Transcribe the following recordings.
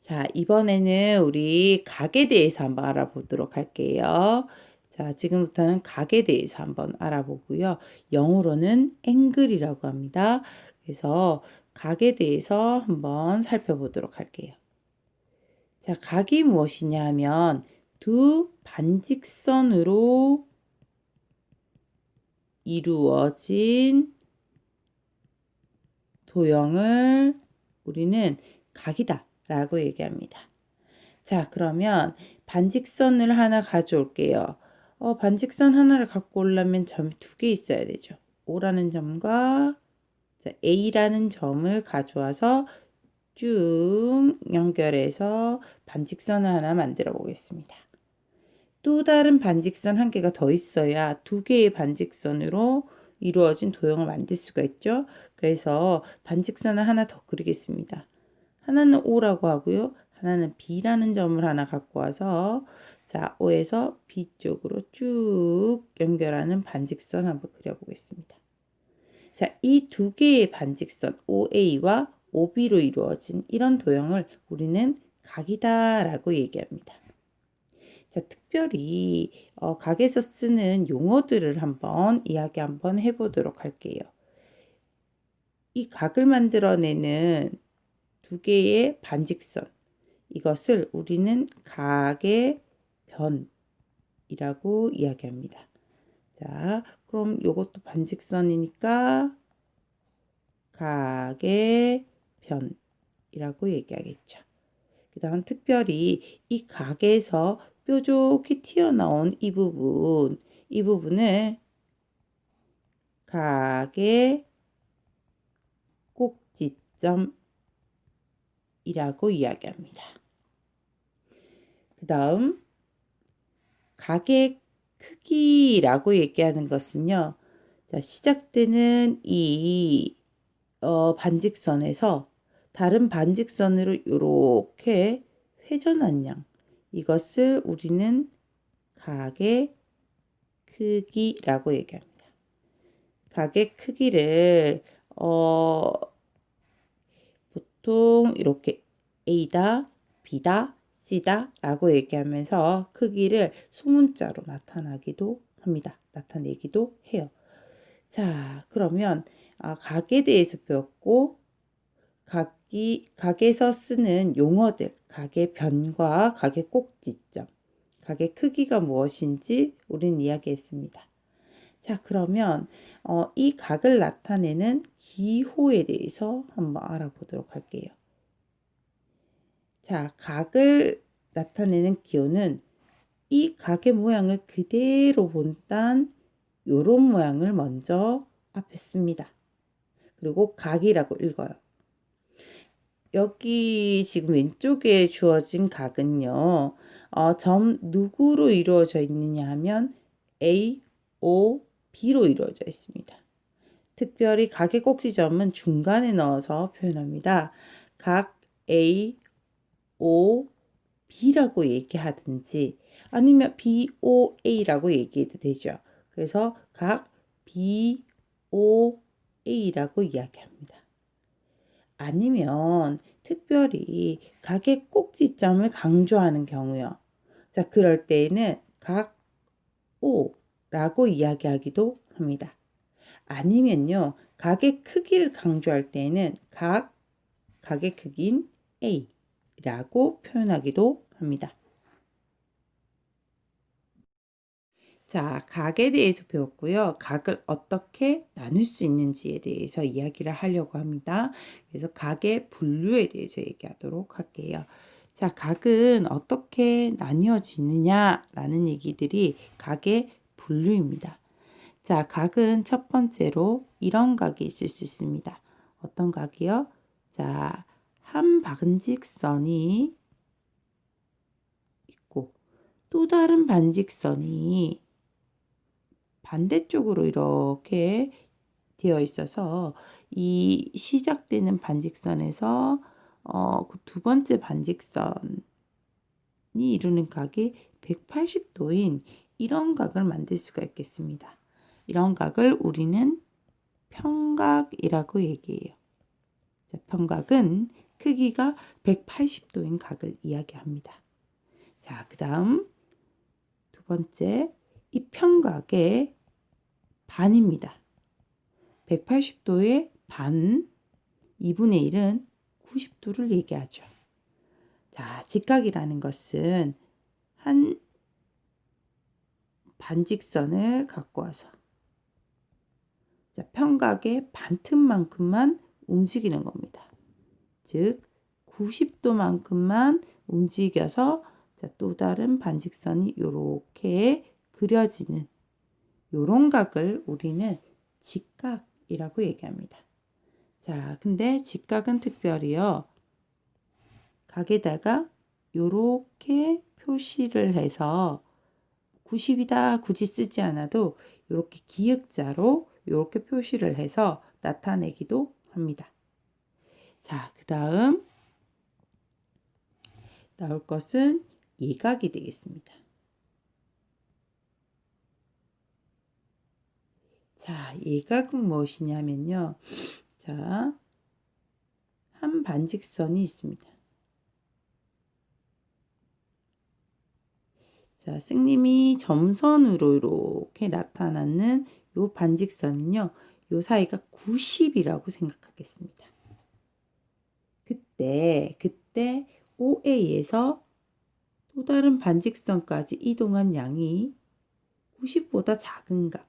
자, 이번에는 우리 각에 대해서 한번 알아보도록 할게요. 자, 지금부터는 각에 대해서 한번 알아보고요. 영어로는 앵글이라고 합니다. 그래서 각에 대해서 한번 살펴보도록 할게요. 자, 각이 무엇이냐 하면 두 반직선으로 이루어진 도형을 우리는 각이다 라고 얘기합니다. 자, 그러면 반직선을 하나 가져올게요. 반직선 하나를 갖고 오려면 점이 두 개 있어야 되죠. O라는 점과 A라는 점을 가져와서 쭉 연결해서 반직선을 하나 만들어 보겠습니다. 또 다른 반직선 한 개가 더 있어야 두 개의 반직선으로 이루어진 도형을 만들 수가 있죠. 그래서 반직선을 하나 더 그리겠습니다. 하나는 O라고 하고요. 하나는 B라는 점을 하나 갖고 와서 자, O에서 B 쪽으로 쭉 연결하는 반직선 한번 그려보겠습니다. 자, 이 두 개의 반직선 OA와 OB로 이루어진 이런 도형을 우리는 각이다라고 얘기합니다. 자, 특별히 각에서 쓰는 용어들을 한번 이야기 한번 해보도록 할게요. 이 각을 만들어내는 두 개의 반직선, 이것을 우리는 각의 변이라고 이야기합니다. 자, 그럼 이것도 반직선이니까 각의 변이라고 얘기하겠죠. 그 다음 특별히 이 각에서 뾰족히 튀어나온 이 부분을 각의 꼭지점이라고 이야기합니다. 그 다음 각의 크기라고 얘기하는 것은요. 자, 시작되는 이 반직선에서 다른 반직선으로 이렇게 회전한 양, 이것을 우리는 각의 크기라고 얘기합니다. 각의 크기를 보통 이렇게 A다, B다, C다 라고 얘기하면서 크기를 소문자로 나타내기도 해요. 자, 그러면 각에 대해서 배웠고 각에서 쓰는 용어들, 각의 변과 각의 꼭지점, 각의 크기가 무엇인지 우리는 이야기했습니다. 자, 그러면 이 각을 나타내는 기호에 대해서 한번 알아보도록 할게요. 자, 각을 나타내는 기호는 이 각의 모양을 그대로 본단 요런 모양을 먼저 앞에 씁니다. 그리고 각이라고 읽어요. 여기 지금 왼쪽에 주어진 각은요. 점 누구로 이루어져 있느냐 하면 A, O, B로 이루어져 있습니다. 특별히 각의 꼭지점은 중간에 넣어서 표현합니다. 각 A, O, B라고 얘기하든지 아니면 BOA라고 얘기해도 되죠. 그래서 각 BOA라고 이야기합니다. 아니면 특별히 각의 꼭지점을 강조하는 경우요. 자, 그럴 때에는 각 O라고 이야기하기도 합니다. 아니면요, 각의 크기를 강조할 때에는 각의 크기인 A라고 표현하기도 합니다. 자, 각에 대해서 배웠고요. 각을 어떻게 나눌 수 있는지에 대해서 이야기를 하려고 합니다. 그래서 각의 분류에 대해서 얘기하도록 할게요. 자, 각은 어떻게 나뉘어지느냐라는 얘기들이 각의 분류입니다. 자, 각은 첫 번째로 이런 각이 있을 수 있습니다. 어떤 각이요? 자, 한 반직선이 있고 또 다른 반직선이 반대쪽으로 이렇게 되어 있어서 이 시작되는 반직선에서 그 두 번째 반직선이 이루는 각이 180도인 이런 각을 만들 수가 있겠습니다. 이런 각을 우리는 평각이라고 얘기해요. 자, 평각은 크기가 180도인 각을 이야기합니다. 자, 그 다음 두 번째, 이 평각의 반입니다. 180도의 반, 2분의 1은 90도를 얘기하죠. 자, 직각이라는 것은 한 반직선을 갖고 와서 자, 평각의 반틈만큼만 움직이는 겁니다. 즉 90도만큼만 움직여서 자, 또 다른 반직선이 이렇게 그려지는 요런 각을 우리는 직각이라고 얘기합니다. 자, 근데 직각은 특별히요. 각에다가 요렇게 표시를 해서 90이다 굳이 쓰지 않아도 이렇게 기역자로 이렇게 표시를 해서 나타내기도 합니다. 자, 그 다음 나올 것은 예각이 되겠습니다. 자, 예각은 무엇이냐면요. 자, 한 반직선이 있습니다. 자, 승님이 점선으로 이렇게 나타나는 요 반직선은요. 요 사이가 90이라고 생각하겠습니다. 그때 OA에서 또 다른 반직선까지 이동한 양이 90보다 작은 각.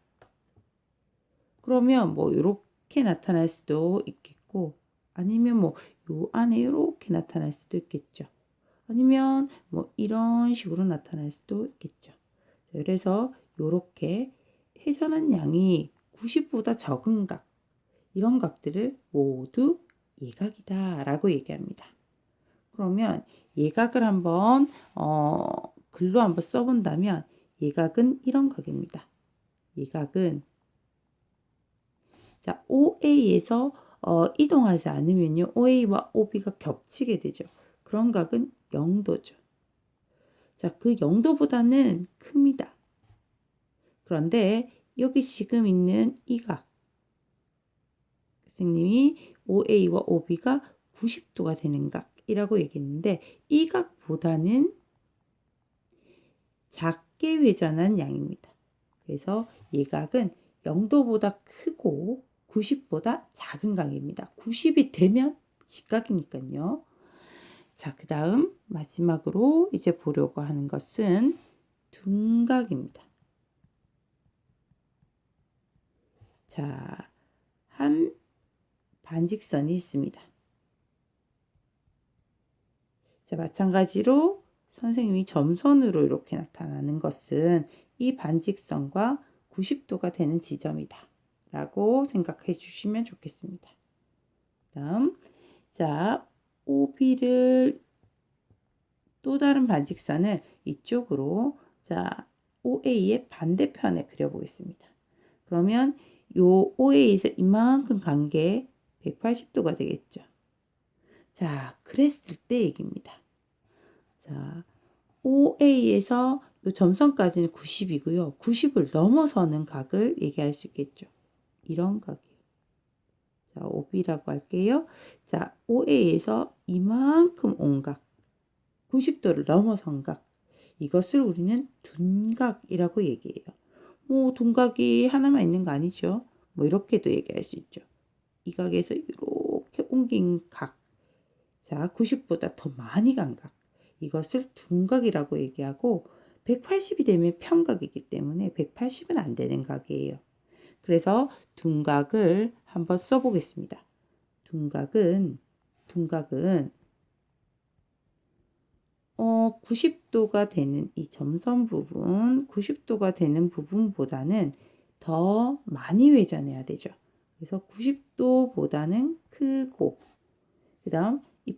그러면 뭐 이렇게 나타날 수도 있겠고 아니면 뭐 요 안에 이렇게 나타날 수도 있겠죠. 아니면 뭐 이런 식으로 나타날 수도 있겠죠. 그래서 이렇게 회전한 양이 90보다 적은 각, 이런 각들을 모두 예각이다 라고 얘기합니다. 그러면 예각을 한번 글로 한번 써본다면 예각은 이런 각입니다. 예각은 자, OA에서 이동하지 않으면요. OA와 OB가 겹치게 되죠. 그런 각은 0도죠. 자, 그 0도보다는 큽니다. 그런데 여기 지금 있는 이 각, 선생님이 OA와 OB가 90도가 되는 각이라고 얘기했는데 이 각보다는 작게 회전한 양입니다. 그래서 이 각은 0도보다 크고 90보다 작은 각입니다. 90이 되면 직각이니까요. 자, 그 다음 마지막으로 이제 보려고 하는 것은 둔각입니다. 자, 한 반직선이 있습니다. 자, 마찬가지로 선생님이 점선으로 이렇게 나타나는 것은 이 반직선과 90도가 되는 지점이다 라고 생각해 주시면 좋겠습니다. 다음, 자, OB를 또 다른 반직선을 이쪽으로 자, OA의 반대편에 그려보겠습니다. 그러면 요 OA에서 이만큼 간 게 180도가 되겠죠. 자, 그랬을 때 얘기입니다. 자, OA에서 요 점선까지는 90이고요. 90을 넘어서는 각을 얘기할 수 있겠죠. 이런 각이에요. 자, OB라고 할게요. 자, OA에서 이만큼 온 각, 90도를 넘어선 각. 이것을 우리는 둔각이라고 얘기해요. 뭐 둔각이 하나만 있는 거 아니죠. 뭐 이렇게도 얘기할 수 있죠. 이 각에서 이렇게 옮긴 각. 자, 90보다 더 많이 간 각. 이것을 둔각이라고 얘기하고 180이 되면 평각이기 때문에 180은 안 되는 각이에요. 그래서 둔각을 한번 써보겠습니다. 둔각은 90도가 되는 이 점선 부분, 90도가 되는 부분보다는 더 많이 회전해야 되죠. 그래서 90도보다는 크고, 그 다음 이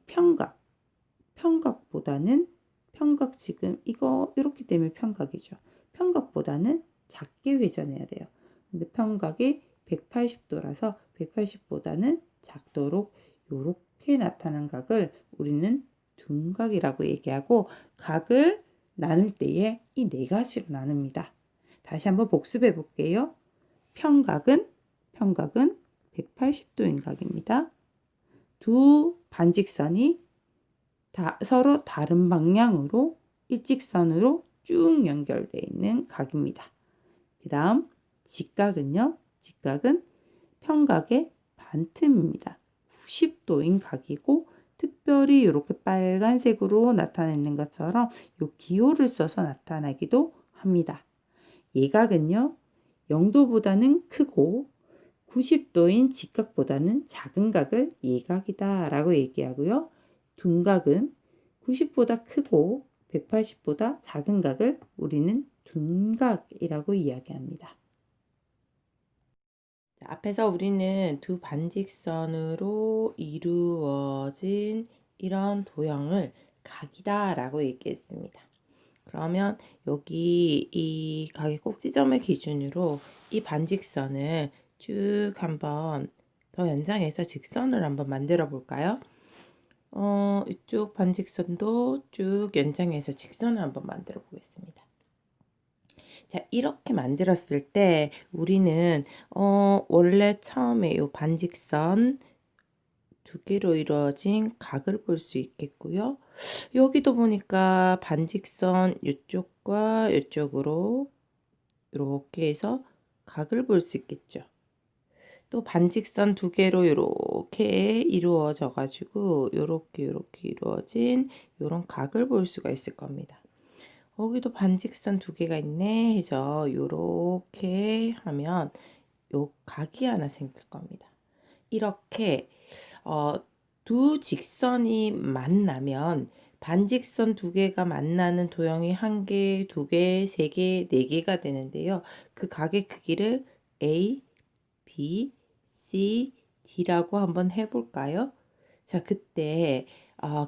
평각보다는 평각 지금 이거 이렇게 되면 평각이죠. 평각보다는 작게 회전해야 돼요. 근데 평각이 180도라서 180보다는 작도록 이렇게 나타난 각을 우리는 둔각이라고 얘기하고 각을 나눌 때에 이 네 가지로 나눕니다. 다시 한번 복습해 볼게요. 평각은 180도인 각입니다. 두 반직선이 서로 다른 방향으로 일직선으로 쭉 연결되어 있는 각입니다. 그 다음 직각은요. 직각은 평각의 반틈입니다. 90도인 각이고 특별히 이렇게 빨간색으로 나타내는 것처럼 요 기호를 써서 나타나기도 합니다. 예각은요. 0도보다는 크고 90도인 직각보다는 작은 각을 예각이다 라고 얘기하고요. 둔각은 90보다 크고 180보다 작은 각을 우리는 둔각이라고 이야기합니다. 자, 앞에서 우리는 두 반직선으로 이루어진 이런 도형을 각이다 라고 얘기했습니다. 그러면 여기 이 각의 꼭지점을 기준으로 이 반직선을 쭉 한번 더 연장해서 직선을 한번 만들어 볼까요? 이쪽 반직선도 쭉 연장해서 직선을 한번 만들어 보겠습니다. 자, 이렇게 만들었을 때 우리는 원래 처음에 이 반직선 두 개로 이루어진 각을 볼 수 있겠고요. 여기도 보니까 반직선 이쪽과 이쪽으로 이렇게 해서 각을 볼 수 있겠죠. 또 반직선 두 개로 이렇게 이루어져 가지고 이렇게 이루어진 이런 각을 볼 수가 있을 겁니다. 여기도 반직선 두 개가 있네 해서 이렇게 하면 요 각이 하나 생길 겁니다. 이렇게 두 직선이 만나면 반직선 두 개가 만나는 도형이 한 개, 두 개, 세 개, 네 개가 되는데요. 그 각의 크기를 A, B, C, D라고 한번 해볼까요? 자, 그때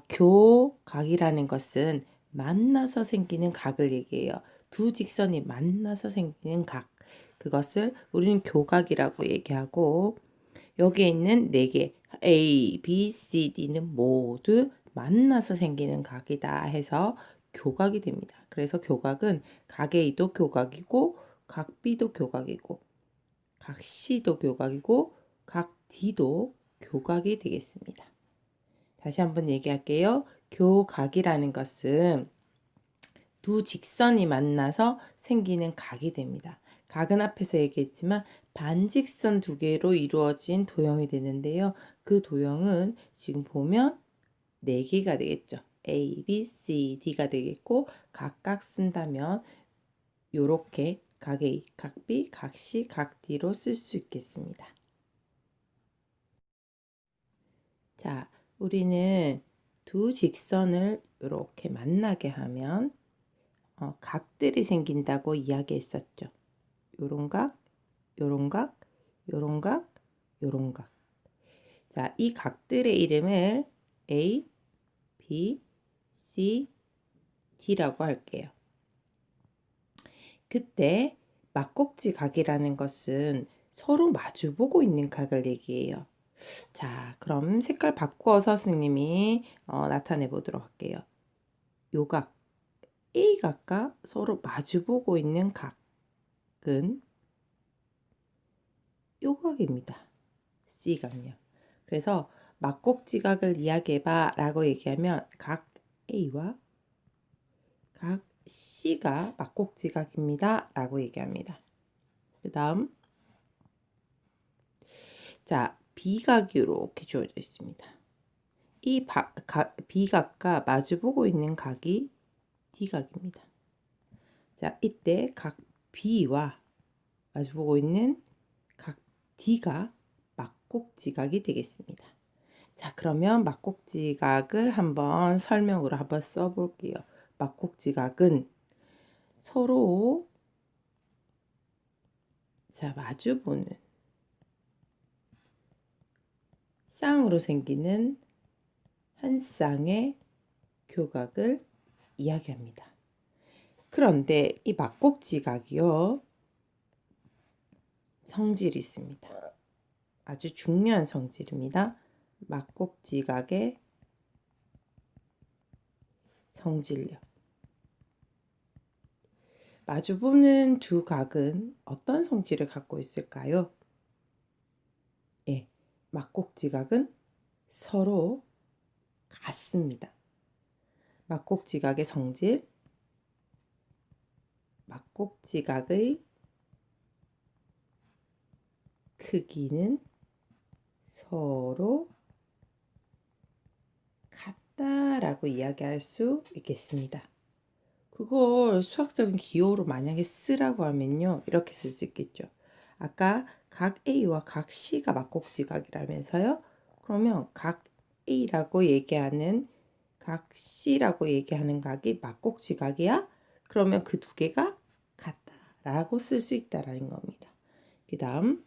교각이라는 것은 만나서 생기는 각을 얘기해요. 두 직선이 만나서 생기는 각. 그것을 우리는 교각이라고 얘기하고 여기에 있는 4개 A, B, C, D는 모두 만나서 생기는 각이다 해서 교각이 됩니다. 그래서 교각은 각 A도 교각이고 각 B도 교각이고 각 C도 교각이고 각 D도 교각이 되겠습니다. 다시 한번 얘기할게요. 교각이라는 것은 두 직선이 만나서 생기는 각이 됩니다. 각은 앞에서 얘기했지만 반직선 두 개로 이루어진 도형이 되는데요. 그 도형은 지금 보면 4개가 되겠죠. A, B, C, D가 되겠고 각각 쓴다면 이렇게 각 A, 각 B, 각 C, 각 D로 쓸 수 있겠습니다. 자, 우리는 두 직선을 이렇게 만나게 하면 각들이 생긴다고 이야기했었죠. 요런 각, 요런 각, 요런 각, 요런 각. 자, 이 각들의 이름을 A, B, C, D라고 할게요. 그때 막꼭지 각이라는 것은 서로 마주보고 있는 각을 얘기해요. 자, 그럼 색깔 바꾸어서 선생님이 나타내 보도록 할게요. 요 각, A 각과 서로 마주보고 있는 각은 요 각입니다. C 각요. 그래서 막꼭지각을 이야기해봐 라고 얘기하면 각 A와 각 C가 막꼭지각입니다 라고 얘기합니다. 그 다음 자, B각이 이렇게 주어져 있습니다. 이 B각과 마주보고 있는 각이 D각입니다. 자, 이때 각 B와 마주보고 있는 각 D가 막꼭지각이 되겠습니다. 자, 그러면 막꼭지각을 한번 설명으로 한번 써볼게요. 막꼭지각은 서로 마주보는 쌍으로 생기는 한 쌍의 교각을 이야기합니다. 그런데 이 막꼭지각이요, 성질이 있습니다. 아주 중요한 성질입니다. 막꼭지각의 성질력. 마주보는 두 각은 어떤 성질을 갖고 있을까요? 예, 막꼭지각은 서로 같습니다. 막곡지각의 성질, 막곡지각의 크기는 서로 같다라고 이야기할 수 있겠습니다. 그걸 수학적인 기호로 만약에 쓰라고 하면요, 이렇게 쓸 수 있겠죠. 아까 각 A와 각 C가 막곡지각이라면서요. 그러면 각 A라고 얘기하는 각 C라고 얘기하는 각이 막곡지각이야? 그러면 그 두 개가 같다라고 쓸 수 있다라는 겁니다. 그 다음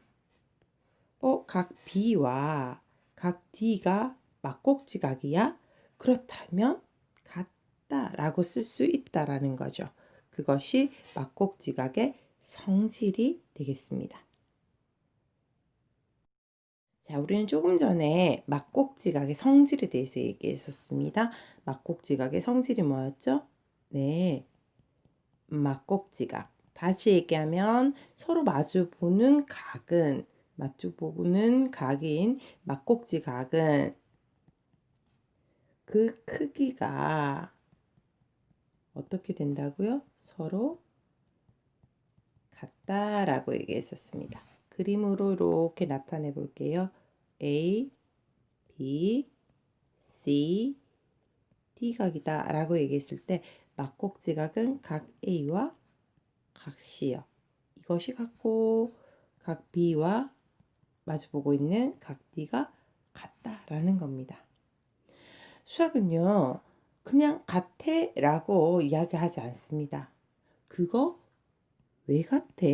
각 B와 각 D가 막곡지각이야? 그렇다면 같다라고 쓸 수 있다라는 거죠. 그것이 막곡지각의 성질이 되겠습니다. 자, 우리는 조금 전에 막곡지각의 성질에 대해서 얘기했었습니다. 막곡지각의 성질이 뭐였죠? 네, 막곡지각. 다시 얘기하면 서로 마주보는 각인 막곡지각은 그 크기가 어떻게 된다고요? 서로 같다라고 얘기했었습니다. 그림으로 이렇게 나타내 볼게요. A, B, C, D 각이다 라고 얘기했을 때 막곡지각은 각 A와 각 C요. 이것이 같고 각 B와 마주보고 있는 각 D가 같다라는 겁니다. 수학은요, 그냥 같아 라고 이야기하지 않습니다. 그거 왜 같아?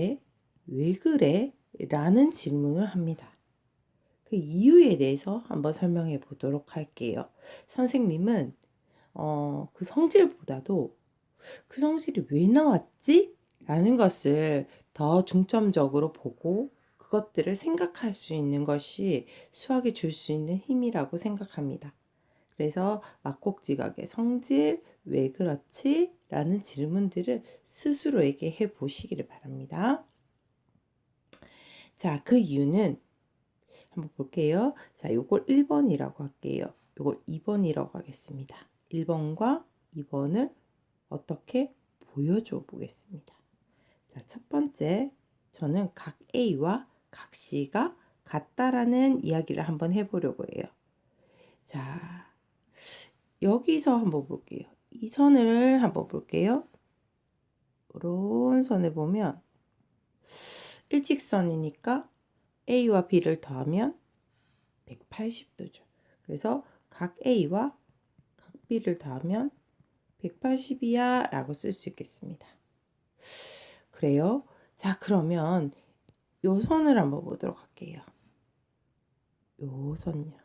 왜 그래? 라는 질문을 합니다. 그 이유에 대해서 한번 설명해 보도록 할게요. 선생님은 그 성질보다도 그 성질이 왜 나왔지? 라는 것을 더 중점적으로 보고 그것들을 생각할 수 있는 것이 수학이 줄 수 있는 힘이라고 생각합니다. 그래서 막곡지각의 성질, 왜 그렇지? 라는 질문들을 스스로에게 해 보시기를 바랍니다. 자, 그 이유는 한번 볼게요. 자, 요걸 1번이라고 할게요. 요걸 2번이라고 하겠습니다. 1번과 2번을 어떻게 보여줘 보겠습니다. 자, 첫 번째, 저는 각 A와 각 C가 같다라는 이야기를 한번 해보려고 해요. 자, 여기서 한번 볼게요. 이 선을 한번 볼게요. 이런 선을 보면 일직선이니까 A와 B를 더하면 180도죠. 그래서 각 A와 각 B를 더하면 180이야 라고 쓸 수 있겠습니다. 그래요? 자, 그러면 요 선을 한번 보도록 할게요. 요 선요.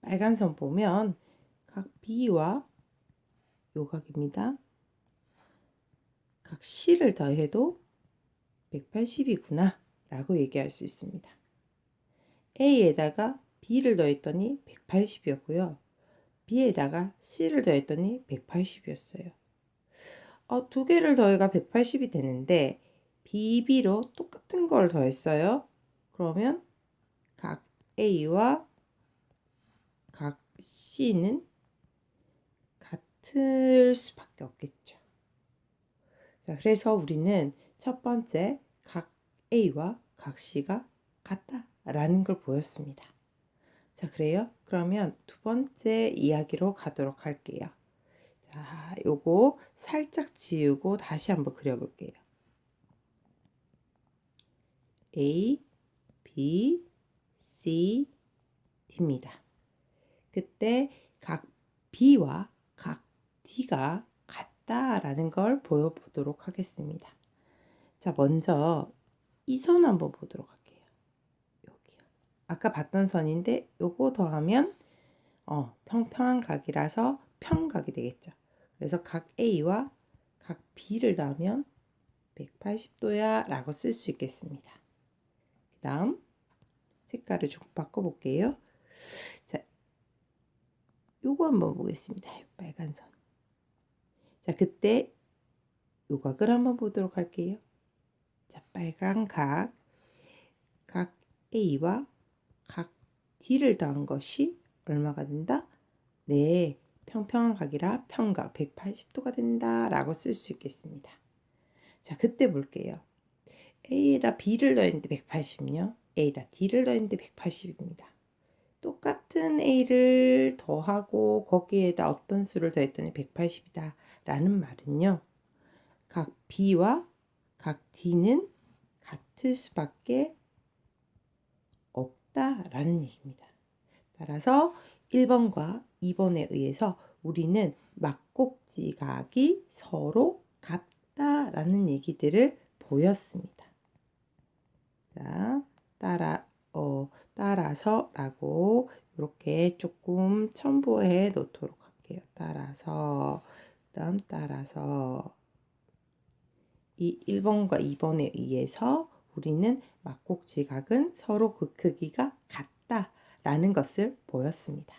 빨간 선 보면 각 B와 요 각입니다. 각 C를 더해도 180이구나 라고 얘기할 수 있습니다. A에다가 B를 더했더니 180이었고요. B에다가 C를 더했더니 180이었어요. 두 개를 더해가 180이 되는데 BB로 똑같은 걸 더했어요. 그러면 각 A와 각 C는 같을 수밖에 없겠죠. 자, 그래서 우리는 첫 번째 각 A와 각 C가 같다라는 걸 보였습니다. 자, 그래요? 그러면 두 번째 이야기로 가도록 할게요. 자, 요거 살짝 지우고 다시 한번 그려볼게요. A, B, C, D입니다. 그때 각 B와 각 D가 같다라는 걸 보여보도록 하겠습니다. 자, 먼저 이 선 한번 보도록 할게요. 여기요. 아까 봤던 선인데 요거 더하면 평평한 각이라서 평각이 되겠죠. 그래서 각 A와 각 B를 더하면 180도야 라고 쓸 수 있겠습니다. 그 다음 색깔을 좀 바꿔볼게요. 자, 요거 한번 보겠습니다. 빨간 선. 자, 그때 요 각을 한번 보도록 할게요. 자, 빨간 각 A와 각 D를 더한 것이 얼마가 된다? 네, 평평한 각이라 평각 180도가 된다 라고 쓸 수 있겠습니다. 자, 그때 볼게요. A에다 B를 더했는데 180요. A에다 D를 더했는데 180입니다. 똑같은 A를 더하고 거기에다 어떤 수를 더했더니 180이다 라는 말은요. 각 B와 각 D는 같을 수밖에 없다라는 얘기입니다. 따라서 1번과 2번에 의해서 우리는 막꼭지각이 서로 같다라는 얘기들을 보였습니다. 자, 따라서라고 이렇게 조금 첨부해 놓도록 할게요. 따라서, 그다음 따라서 이 1번과 2번에 의해서 우리는 막꼭지각은 서로 그 크기가 같다라는 것을 보였습니다.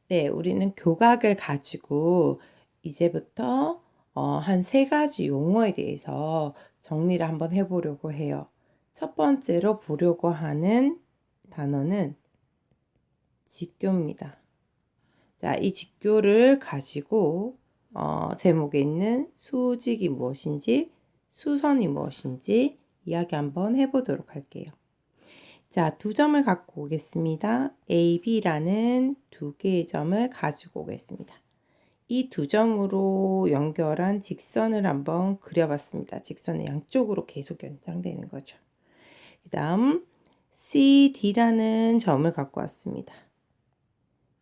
네, 우리는 교각을 가지고 이제부터 한 3가지 용어에 대해서 정리를 한번 해보려고 해요. 첫 번째로 보려고 하는 단어는 직교입니다. 자, 이 직교를 가지고 제목에 있는 수직이 무엇인지, 수선이 무엇인지 이야기 한번 해보도록 할게요. 자, 2점을 갖고 오겠습니다. A, B라는 2개의 점을 가지고 오겠습니다. 이 2점으로 연결한 직선을 한번 그려봤습니다. 직선은 양쪽으로 계속 연장되는 거죠. 그 다음 C, D라는 점을 갖고 왔습니다.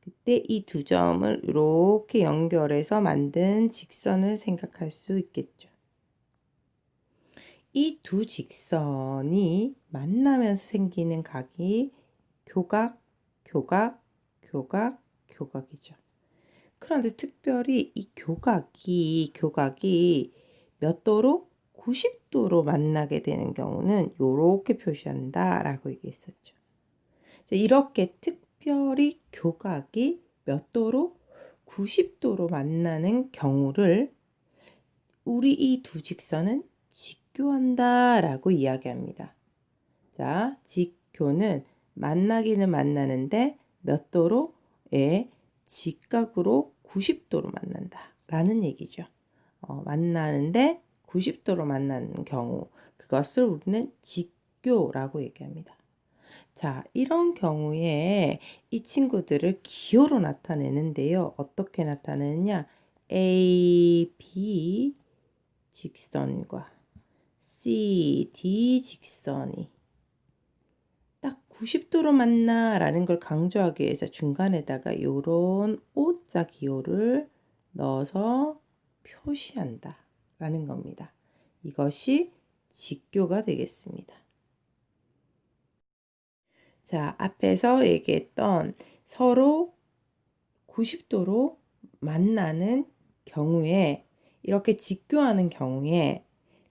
그때 이 2점을 이렇게 연결해서 만든 직선을 생각할 수 있겠죠. 이 2 직선이 만나면서 생기는 각이 교각, 교각, 교각, 교각이죠. 그런데 특별히 이 교각이 몇 도로? 90도로 만나게 되는 경우는 이렇게 표시한다 라고 얘기했었죠. 이렇게 특별히 교각이 몇 도로? 90도로 만나는 경우를 우리 이 2 직선은 직교한다 라고 이야기합니다. 자, 직교는 만나기는 만나는데 몇 도로? 예, 직각으로 90도로 만난다 라는 얘기죠. 만나는데 90도로 만나는 경우, 그것을 우리는 직교라고 얘기합니다. 자, 이런 경우에 이 친구들을 기호로 나타내는데요. 어떻게 나타내느냐? A, B 직선과 C, D 직선이 딱 90도로 만나라는 걸 강조하기 위해서 중간에다가 이런 O자 기호를 넣어서 표시한다 라는 겁니다. 이것이 직교가 되겠습니다. 자, 앞에서 얘기했던 서로 90도로 만나는 경우에 이렇게 직교하는 경우에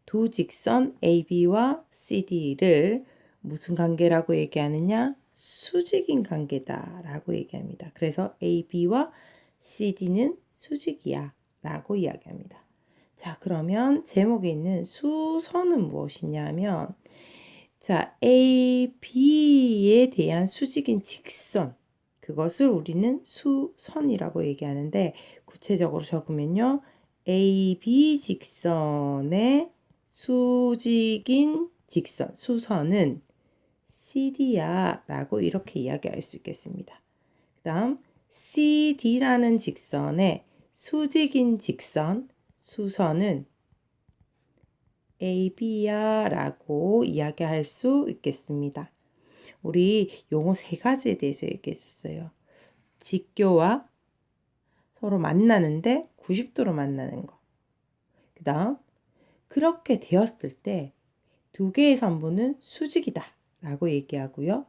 2 직선 AB와 CD를 무슨 관계라고 얘기하느냐? 수직인 관계다 라고 얘기합니다. 그래서 AB와 CD는 수직이야 라고 이야기합니다. 자, 그러면 제목에 있는 수선은 무엇이냐면 자, A, B에 대한 수직인 직선, 그것을 우리는 수선이라고 얘기하는데 구체적으로 적으면요. A, B 직선의 수직인 직선, 수선은 CD야 라고 이렇게 이야기할 수 있겠습니다. 그 다음 CD라는 직선의 수직인 직선, 수선은 AB야 라고 이야기할 수 있겠습니다. 우리 용어 3가지에 대해서 얘기했었어요. 직교와 서로 만나는데 90도로 만나는 거. 그 다음 그렇게 되었을 때 2개의 선분은 수직이다 라고 얘기하고요.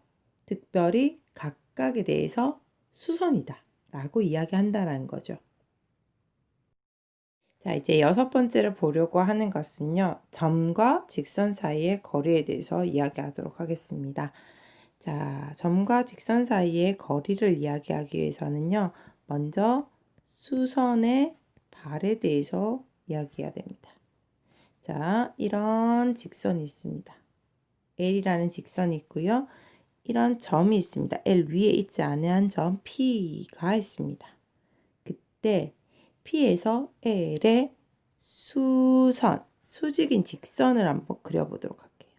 특별히 각각에 대해서 수선이다 라고 이야기한다는 거죠. 자, 이제 6번째로 보려고 하는 것은요. 점과 직선 사이의 거리에 대해서 이야기하도록 하겠습니다. 자, 점과 직선 사이의 거리를 이야기하기 위해서는요. 먼저 수선의 발에 대해서 이야기해야 됩니다. 자, 이런 직선이 있습니다. L이라는 직선이 있고요. 이런 점이 있습니다. L 위에 있지 않은 점 P가 있습니다. 그때 P에서 L의 수직인 직선을 한번 그려보도록 할게요.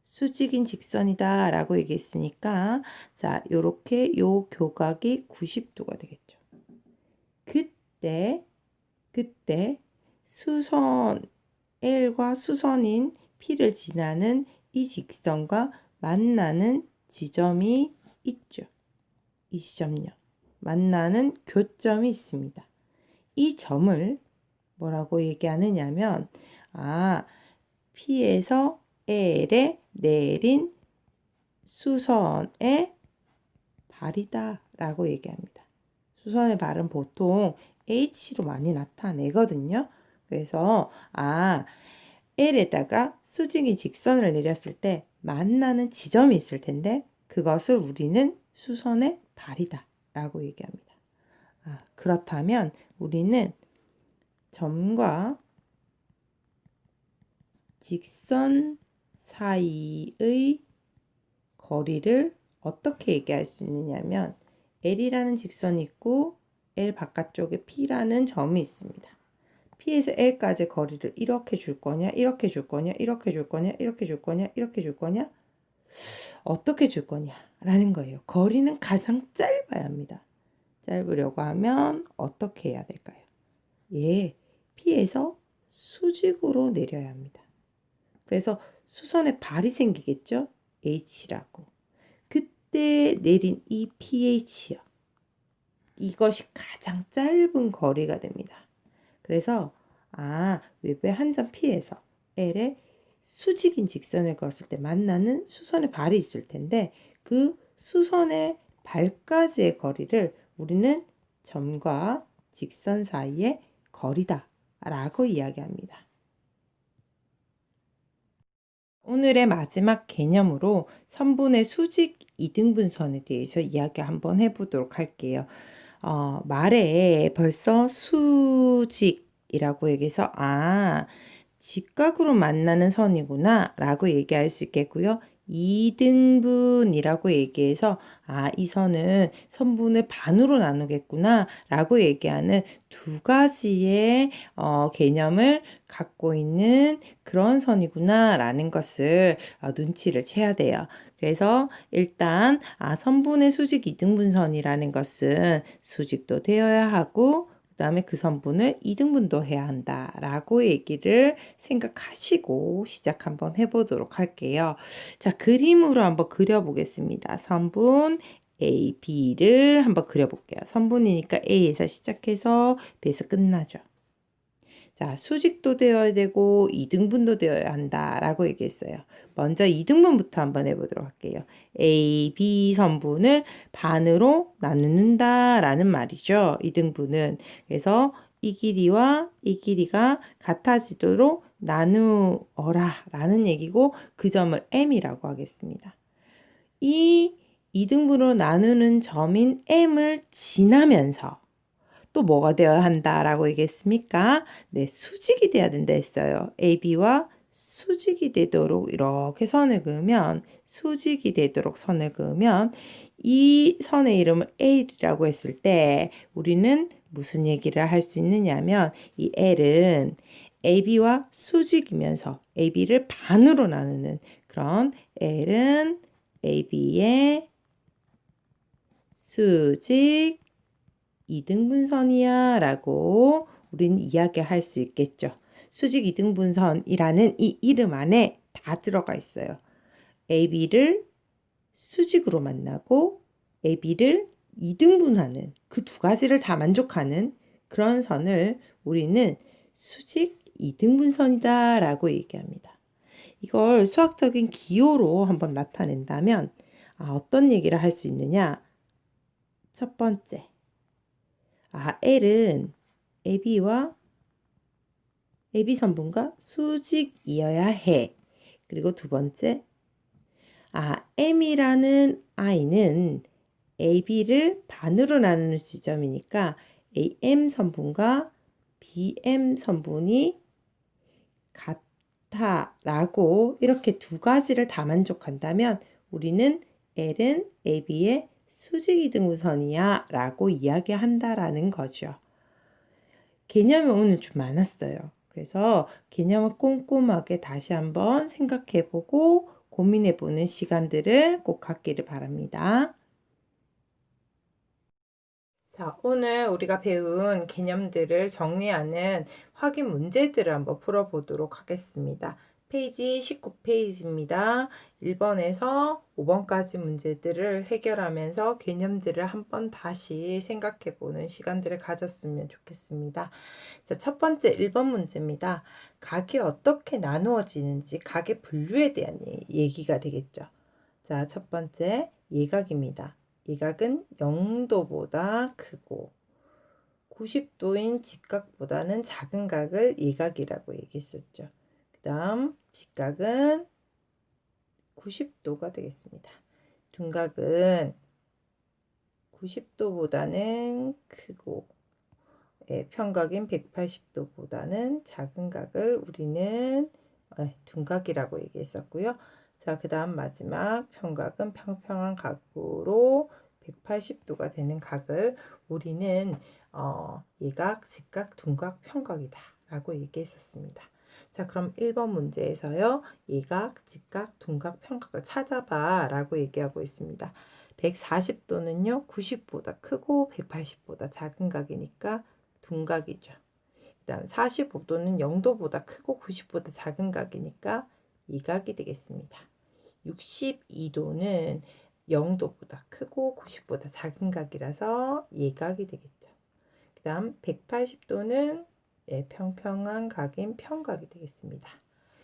수직인 직선이다 라고 얘기했으니까 자, 요렇게 요 교각이 90도가 되겠죠. 그때 수선 L과 수선인 P를 지나는 이 직선과 만나는 지점이 있죠. 이 지점요. 만나는 교점이 있습니다. 이 점을 뭐라고 얘기하느냐면 P에서 L에 내린 수선의 발이다 라고 얘기합니다. 수선의 발은 보통 H로 많이 나타내거든요. 그래서 L에다가 수직인 직선을 내렸을 때 만나는 지점이 있을 텐데 그것을 우리는 수선의 발이다 라고 얘기합니다. 그렇다면 우리는 점과 직선 사이의 거리를 어떻게 얘기할 수 있느냐면 L이라는 직선이 있고 L 바깥쪽에 P라는 점이 있습니다. P에서 L까지 거리를 이렇게 줄 거냐, 이렇게 줄 거냐, 이렇게 줄 거냐, 이렇게 줄 거냐, 이렇게 줄 거냐, 어떻게 줄 거냐라는 거예요. 거리는 가장 짧아야 합니다. 짧으려고 하면 어떻게 해야 될까요? P에서 수직으로 내려야 합니다. 그래서 수선에 발이 생기겠죠? H라고. 그때 내린 이 PH요. 이것이 가장 짧은 거리가 됩니다. 그래서 외부의 한 점 P에서 L에 수직인 직선을 그었을 때 만나는 수선의 발이 있을 텐데 그 수선의 발까지의 거리를 우리는 점과 직선 사이의 거리다 라고 이야기합니다. 오늘의 마지막 개념으로 선분의 수직 이등분선에 대해서 이야기 한번 해보도록 할게요. 말에 벌써 수직이라고 얘기해서 직각으로 만나는 선이구나 라고 얘기할 수 있겠고요. 이등분이라고 얘기해서 이 선은 선분을 반으로 나누겠구나 라고 얘기하는 두 가지의 개념을 갖고 있는 그런 선이구나 라는 것을 눈치를 채야 돼요. 그래서 일단 선분의 수직 이등분선이라는 것은 수직도 되어야 하고 그 다음에 그 선분을 이등분도 해야 한다라고 얘기를 생각하시고 시작 한번 해보도록 할게요. 자, 그림으로 한번 그려보겠습니다. 선분 A, B를 한번 그려볼게요. 선분이니까 A에서 시작해서 B에서 끝나죠. 자, 수직도 되어야 되고 이등분도 되어야 한다라고 얘기했어요. 먼저 이등분부터 한번 해보도록 할게요. A, B 선분을 반으로 나누는다라는 말이죠. 이등분은. 그래서 이 길이와 이 길이가 같아지도록 나누어라 라는 얘기고 그 점을 M이라고 하겠습니다. 이 이등분으로 나누는 점인 M을 지나면서 또 뭐가 되어야 한다라고 얘기했습니까? 네, 수직이 돼야 된다 했어요. AB와 수직이 되도록 이렇게 선을 그으면 수직이 되도록 선을 그으면 이 선의 이름을 L이라고 했을 때 우리는 무슨 얘기를 할 수 있느냐면 이 L은 AB와 수직이면서 AB를 반으로 나누는 그런 L은 AB의 수직 이등분선이야 라고 우리는 이야기할 수 있겠죠. 수직 이등분선이라는 이 이름 안에 다 들어가 있어요. AB를 수직으로 만나고 AB를 이등분하는 그 두 가지를 다 만족하는 그런 선을 우리는 수직 이등분선이다 라고 얘기합니다. 이걸 수학적인 기호로 한번 나타낸다면 어떤 얘기를 할 수 있느냐? 첫 번째, L은 AB와 AB 선분과 수직이어야 해. 그리고 두 번째, M이라는 I는 AB를 반으로 나누는 지점이니까 AM 선분과 BM 선분이 많다라고 이렇게 두 가지를 다 만족한다면 우리는 L은 AB의 수직이등분선이야 라고 이야기한다라는 거죠. 개념이 오늘 좀 많았어요. 그래서 개념을 꼼꼼하게 다시 한번 생각해보고 고민해보는 시간들을 꼭 갖기를 바랍니다. 자, 오늘 우리가 배운 개념들을 정리하는 확인 문제들을 한번 풀어보도록 하겠습니다. 페이지 19페이지입니다. 1번에서 5번까지 문제들을 해결하면서 개념들을 한번 다시 생각해보는 시간들을 가졌으면 좋겠습니다. 자, 첫 번째 1번 문제입니다. 각이 어떻게 나누어지는지 각의 분류에 대한 얘기가 되겠죠. 자, 첫 번째 예각입니다. 예각은 0도보다 크고 90도인 직각보다는 작은 각을 예각이라고 얘기했었죠. 그 다음 직각은 90도가 되겠습니다. 둔각은 90도보다는 크고 평각인 180도보다는 작은 각을 우리는 둔각이라고 얘기했었고요. 자, 그 다음 마지막 평각은 평평한 각으로 180도가 되는 각을 우리는 예각, 직각, 둔각, 평각이다 라고 얘기했었습니다. 자, 그럼 1번 문제에서요. 예각, 직각, 둔각, 평각을 찾아봐 라고 얘기하고 있습니다. 140도는요. 90보다 크고 180보다 작은 각이니까 둔각이죠. 그 다음 45도는 0도보다 크고 90보다 작은 각이니까 이각이 되겠습니다. 62도는 0도보다 크고 90보다 작은 각이라서 예각이 되겠죠. 그 다음 180도는 평평한 각인 평각이 되겠습니다.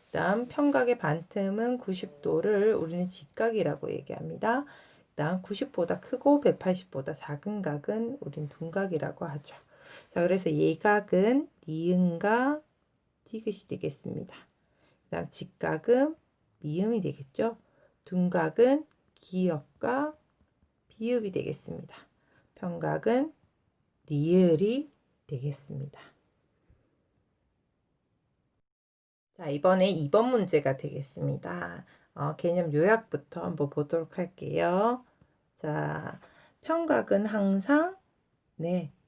그 다음 평각의 반틈은 90도를 우리는 직각이라고 얘기합니다. 그 다음 90보다 크고 180보다 작은 각은 우린 둔각이라고 하죠. 자, 그래서 예각은 니은과 디귿이 되겠습니다. 그 다음 직각은 미음이 되겠죠. 둔각은 기역과 비읍이 되겠습니다. 평각은 리을이 되겠습니다. 자, 이번에 2번 문제가 되겠습니다. 개념 요약부터 한번 보도록 할게요. 자, 평각은 항상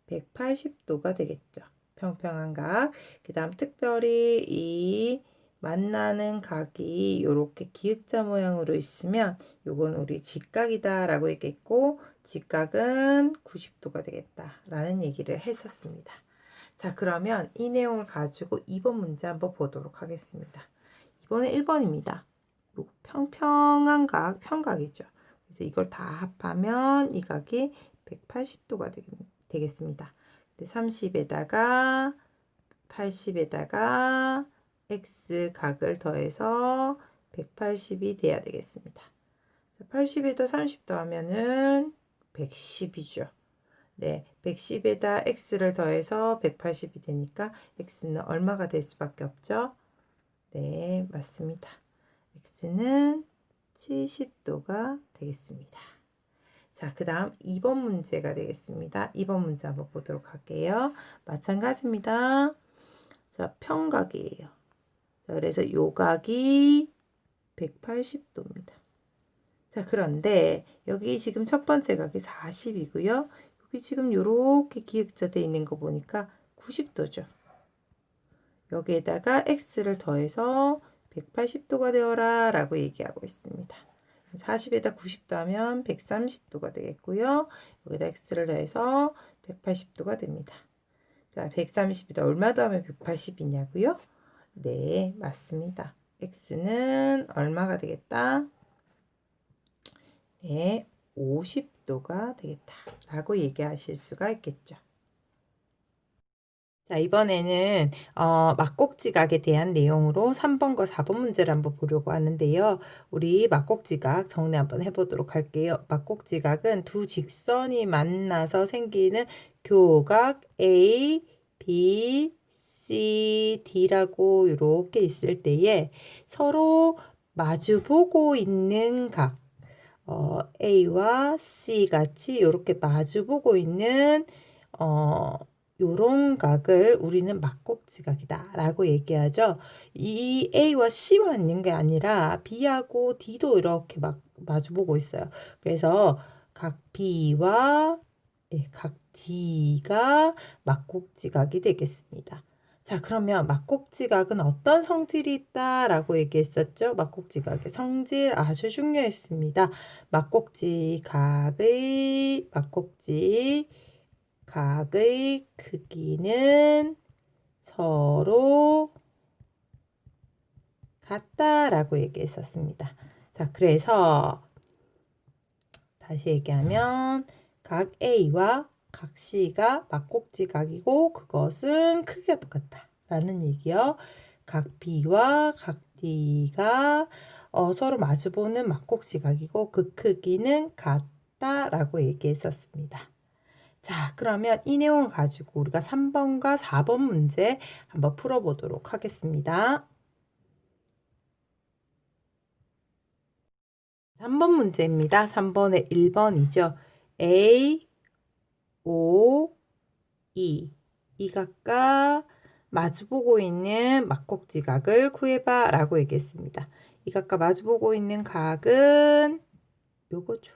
180도가 되겠죠. 평평한 각. 그 다음 특별히 이 만나는 각이 이렇게 기역자 모양으로 있으면 요건 우리 직각이다 라고 얘기했고 직각은 90도가 되겠다 라는 얘기를 했었습니다. 자, 그러면 이 내용을 가지고 2번 문제 한번 보도록 하겠습니다. 이번에 1번입니다. 평평한 각, 평각이죠. 그래서 이걸 다 합하면 이 각이 180도가 되겠습니다. 30에다가 80에다가 x 각을 더해서 180이 돼야 되겠습니다. 80에다 30 더하면은 110이죠. 네, 110에다 x를 더해서 180이 되니까 x는 얼마가 될 수밖에 없죠? 네, 맞습니다. x는 70도가 되겠습니다. 자, 그 다음 2번 문제가 되겠습니다. 2번 문제 한번 보도록 할게요. 마찬가지입니다. 자, 평각이에요. 자, 그래서 요각이 180도입니다. 자, 그런데 여기 지금 첫 번째 각이 40이고요. 여기 지금 요렇게 기역자 되어 있는 거 보니까 90도죠. 여기에다가 x를 더해서 180도가 되어라 라고 얘기하고 있습니다. 40에다 90도 하면 130도가 되겠고요. 여기다 x를 더해서 180도가 됩니다. 자, 130에다 얼마 더하면 180이냐고요? 네, 맞습니다. x는 얼마가 되겠다? 네, 50도가 되겠다 라고 얘기하실 수가 있겠죠. 자, 이번에는 막곡지각에 대한 내용으로 3번과 4번 문제를 한번 보려고 하는데요. 우리 막곡지각 정리 한번 해보도록 할게요. 막곡지각은 두 직선이 만나서 생기는 교각 A, B, C, D라고 이렇게 있을 때에 서로 마주보고 있는 각 A와 C 같이 이렇게 마주보고 있는 요런 각을 우리는 막곡지각이다 라고 얘기하죠. 이 A와 C만 있는 게 아니라 B하고 D도 이렇게 막 마주보고 있어요. 그래서 각 B와 각 D가 막곡지각이 되겠습니다. 자, 그러면 막곡지각은 어떤 성질이 있다라고 얘기했었죠? 막곡지각의 성질 아주 중요했습니다. 막곡지각의 크기는 서로 같다라고 얘기했었습니다. 자, 그래서 다시 얘기하면 각 A와 각 C가 막곡지각이고 그것은 크기가 똑같다 라는 얘기요. 각 B와 각 D가 서로 마주보는 막곡지각이고 그 크기는 같다라고 얘기했었습니다. 자, 그러면 이 내용을 가지고 우리가 3번과 4번 문제 한번 풀어보도록 하겠습니다. 3번 문제입니다. 3번의 1번이죠. A, O, E. 이 각각 마주보고 있는 막곡지각을 구해봐 라고 얘기했습니다. 이 각각 마주보고 있는 각은 요거죠.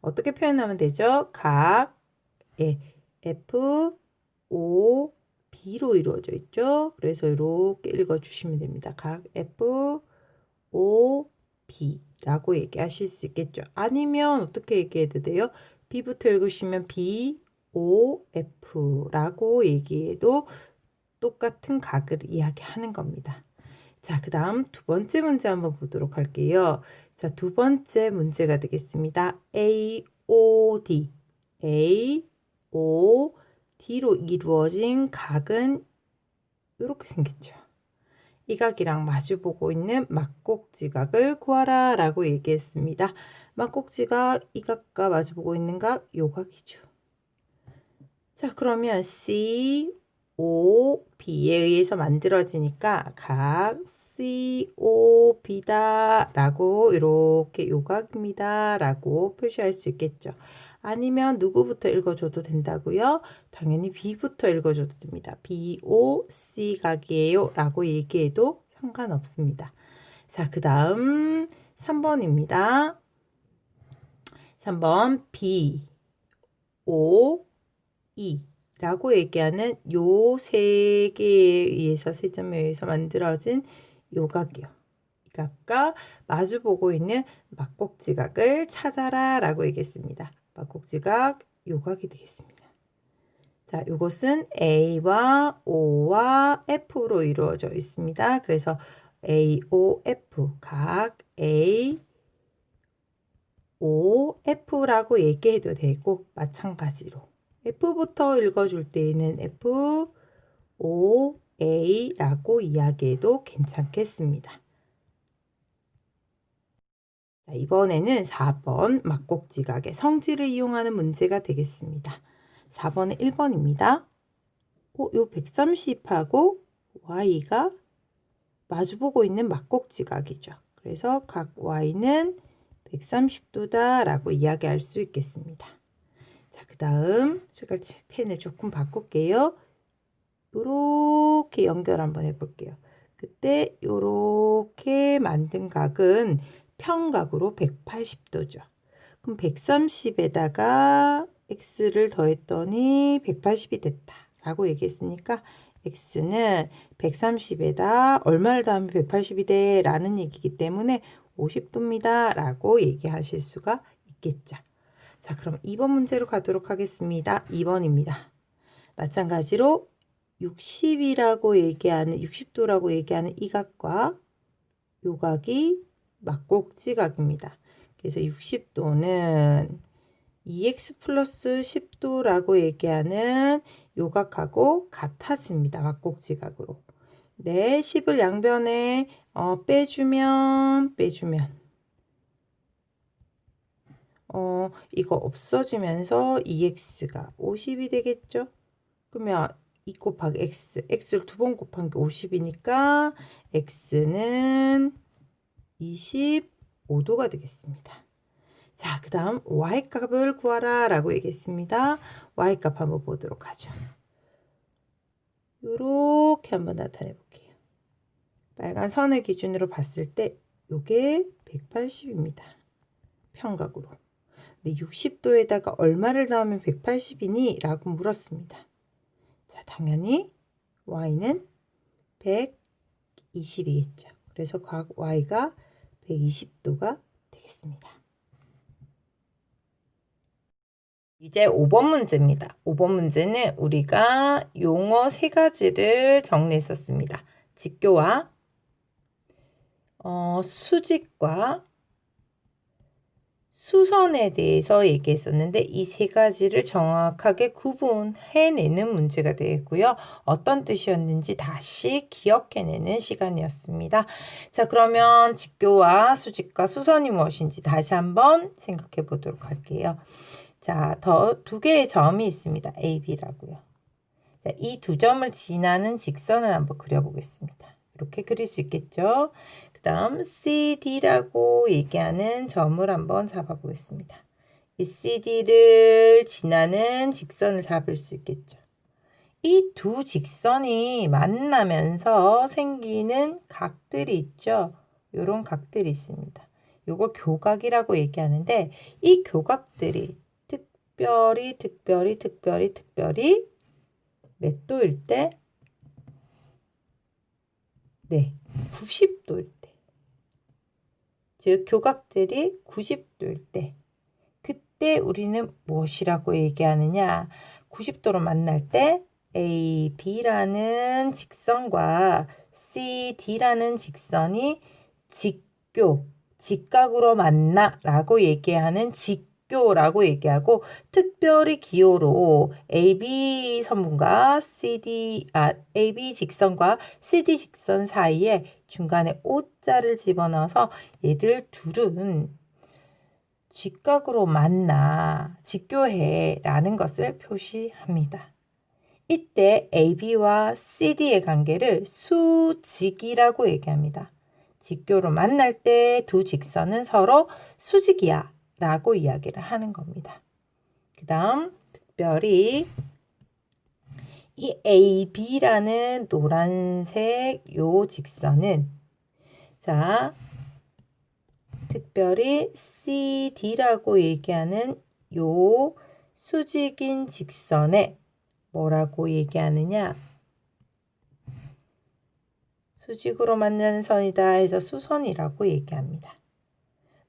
어떻게 표현하면 되죠? 각 F, O, B로 이루어져 있죠. 그래서 이렇게 읽어주시면 됩니다. 각 F, O, B라고 얘기하실 수 있겠죠. 아니면 어떻게 얘기해도 돼요? B부터 읽으시면 B, O, F라고 얘기해도 똑같은 각을 이야기하는 겁니다. 자, 그 다음 두 번째 문제 한번 보도록 할게요. 자, 두 번째 문제가 되겠습니다. A, O, D. A, O, D로 이루어진 각은 이렇게 생겼죠. 이 각이랑 마주보고 있는 막곡지각을 구하라 라고 얘기했습니다. 막곡지각 이 각과 마주보고 있는 각 요 각이죠. 자, 그러면 C, O, B에 의해서 만들어지니까 각 C, O, B다 라고 이렇게 요각입니다 라고 표시할 수 있겠죠. 아니면 누구부터 읽어줘도 된다고요? 당연히 B부터 읽어줘도 됩니다. B, O, C 각이에요 라고 얘기해도 상관없습니다. 자, 그 다음 3번입니다. 3번 B, O, 라고 얘기하는 요 세 개에 의해서 세 점에 의해서 만들어진 요각이요. 이 각과 마주보고 있는 막곡지각을 찾아라 라고 얘기했습니다. 막곡지각 요각이 되겠습니다. 자, 요것은 A와 O와 F로 이루어져 있습니다. 그래서 A, O, F 각 A, O, F라고 얘기해도 되고 마찬가지로 F부터 읽어줄 때에는 F, O, A라고 이야기해도 괜찮겠습니다. 자, 이번에는 4번 막곡지각의 성질을 이용하는 문제가 되겠습니다. 4번은 1번입니다. 요 130하고 Y가 마주보고 있는 막곡지각이죠. 그래서 각 Y는 130도다 라고 이야기할 수 있겠습니다. 자, 그 다음 제가 펜을 조금 바꿀게요. 요렇게 연결 한번 해볼게요. 그때 요렇게 만든 각은 평각으로 180도죠. 그럼 130에다가 x를 더했더니 180이 됐다 라고 얘기했으니까 x는 130에다 얼마를 더하면 180이 돼 라는 얘기이기 때문에 50도입니다 라고 얘기하실 수가 있겠죠. 자, 그럼 2번 문제로 가도록 하겠습니다. 2번입니다. 마찬가지로 60이라고 얘기하는 60도라고 얘기하는 이 각과 요 각이 막곡지각입니다. 그래서 60도는 2x 플러스 10도라고 얘기하는 요 각하고 같아집니다. 막곡지각으로. 네, 10을 양변에 빼주면 이거 없어지면서 2x가 50이 되겠죠? 그러면 2 곱하기 x를 두 번 곱한 게 50이니까 x는 25도가 되겠습니다. 자, 그 다음 y값을 구하라 라고 얘기했습니다. y값 한번 보도록 하죠. 요렇게 한번 나타내 볼게요. 빨간 선을 기준으로 봤을 때 요게 180입니다. 평각으로. 근데 60도에다가 얼마를 넣으면 180이니? 라고 물었습니다. 자, 당연히 y는 120이겠죠. 그래서 각 y가 120도가 되겠습니다. 이제 5번 문제입니다. 5번 문제는 우리가 용어 3가지를 정리했었습니다. 직교와 수직과 수선에 대해서 얘기했었는데 이 3가지를 정확하게 구분해내는 문제가 되겠고요. 어떤 뜻이었는지 다시 기억해내는 시간이었습니다. 자, 그러면 직교와 수직과 수선이 무엇인지 다시 한번 생각해 보도록 할게요. 자, 더 2개의 점이 있습니다. A, B라고요. 자, 이 2점을 지나는 직선을 한번 그려보겠습니다. 이렇게 그릴 수 있겠죠? 그 다음 CD라고 얘기하는 점을 한번 잡아보겠습니다. 이 CD를 지나는 직선을 잡을 수 있겠죠? 이 2 직선이 만나면서 생기는 각들이 있죠? 이런 각들이 있습니다. 이걸 교각이라고 얘기하는데 이 교각들이 특별히 몇 도일 때? 네, 90도일 때. 즉 교각들이 90도일 때. 그때 우리는 무엇이라고 얘기하느냐? 90도로 만날 때 AB라는 직선과 CD라는 직선이 직각으로 만나라고 얘기하는 직교라고 얘기하고 특별히 기호로 AB 선분과 AB 직선과 CD 직선 사이에 중간에 O자를 집어넣어서 얘들 둘은 직각으로 만나 직교해 라는 것을 표시합니다. 이때 AB와 CD의 관계를 수직이라고 얘기합니다. 직교로 만날 때 2 직선은 서로 수직이야 라고 이야기를 하는 겁니다. 그 다음 특별히 이 AB라는 노란색 요 직선은 자 특별히 CD라고 얘기하는 요 수직인 직선에 뭐라고 얘기하느냐? 수직으로 만나는 선이다 해서 수선이라고 얘기합니다.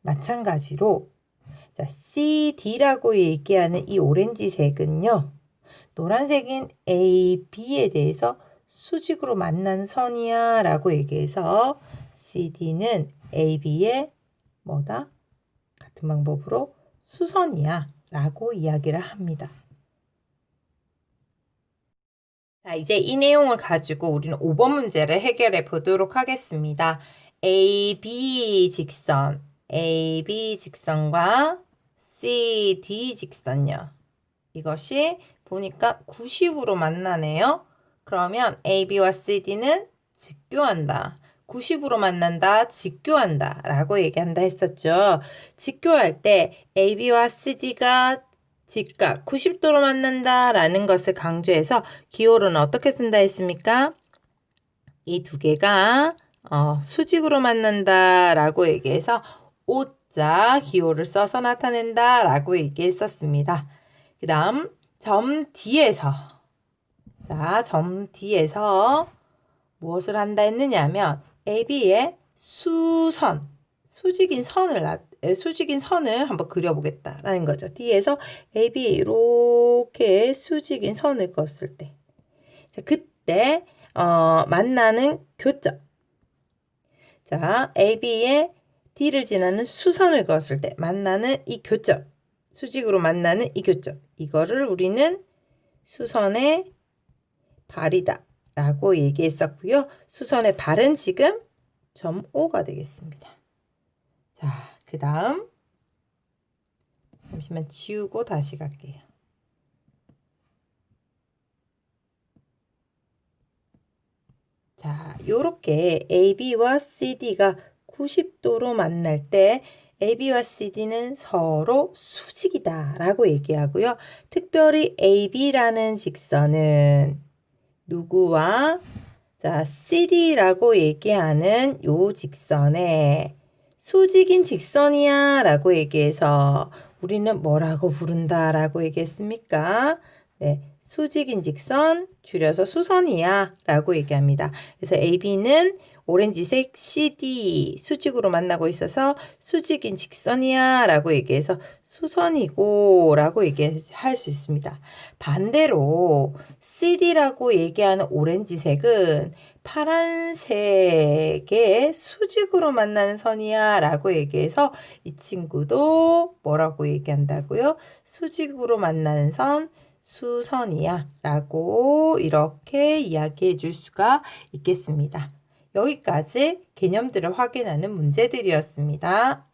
마찬가지로 자, CD라고 얘기하는 이 오렌지색은요. 노란색인 AB에 대해서 수직으로 만난 선이야 라고 얘기해서 CD는 AB의 뭐다? 같은 방법으로 수선이야 라고 이야기를 합니다. 자, 이제 이 내용을 가지고 우리는 5번 문제를 해결해 보도록 하겠습니다. AB 직선과 CD 직선요. 이것이 보니까 90으로 만나네요. 그러면 AB와 CD는 직교한다. 90으로 만난다, 직교한다 라고 얘기한다 했었죠. 직교할 때 AB와 CD가 직각 90도로 만난다 라는 것을 강조해서 기호로는 어떻게 쓴다 했습니까? 이 2개가 수직으로 만난다 라고 얘기해서 O자 기호를 써서 나타낸다 라고 얘기했었습니다. 그 다음 점 D에서 무엇을 한다 했느냐면 AB의 수직인 선을 한번 그려보겠다라는 거죠. D에서 AB 이렇게 수직인 선을 그었을 때, 자 그때 만나는 교점. 자 AB의 D를 지나는 수선을 그었을 때 만나는 이 교점, 수직으로 만나는 이 교점. 이거를 우리는 수선의 발이다 라고 얘기했었고요. 수선의 발은 지금 점 O가 되겠습니다. 자, 그 다음 잠시만 지우고 다시 갈게요. 자, 요렇게 AB와 CD가 90도로 만날 때 AB와 CD는 서로 수직이다 라고 얘기하고요. 특별히 AB라는 직선은 누구와 CD라고 얘기하는 요 직선에 수직인 직선이야 라고 얘기해서 우리는 뭐라고 부른다 라고 얘기했습니까? 네, 수직인 직선 줄여서 수선이야 라고 얘기합니다. 그래서 AB는 오렌지색 CD 수직으로 만나고 있어서 수직인 직선이야 라고 얘기해서 수선이고 라고 얘기할 수 있습니다. 반대로 CD라고 얘기하는 오렌지색은 파란색의 수직으로 만나는 선이야 라고 얘기해서 이 친구도 뭐라고 얘기한다고요? 수직으로 만나는 선 수선이야 라고 이렇게 이야기해 줄 수가 있겠습니다. 여기까지 개념들을 확인하는 문제들이었습니다.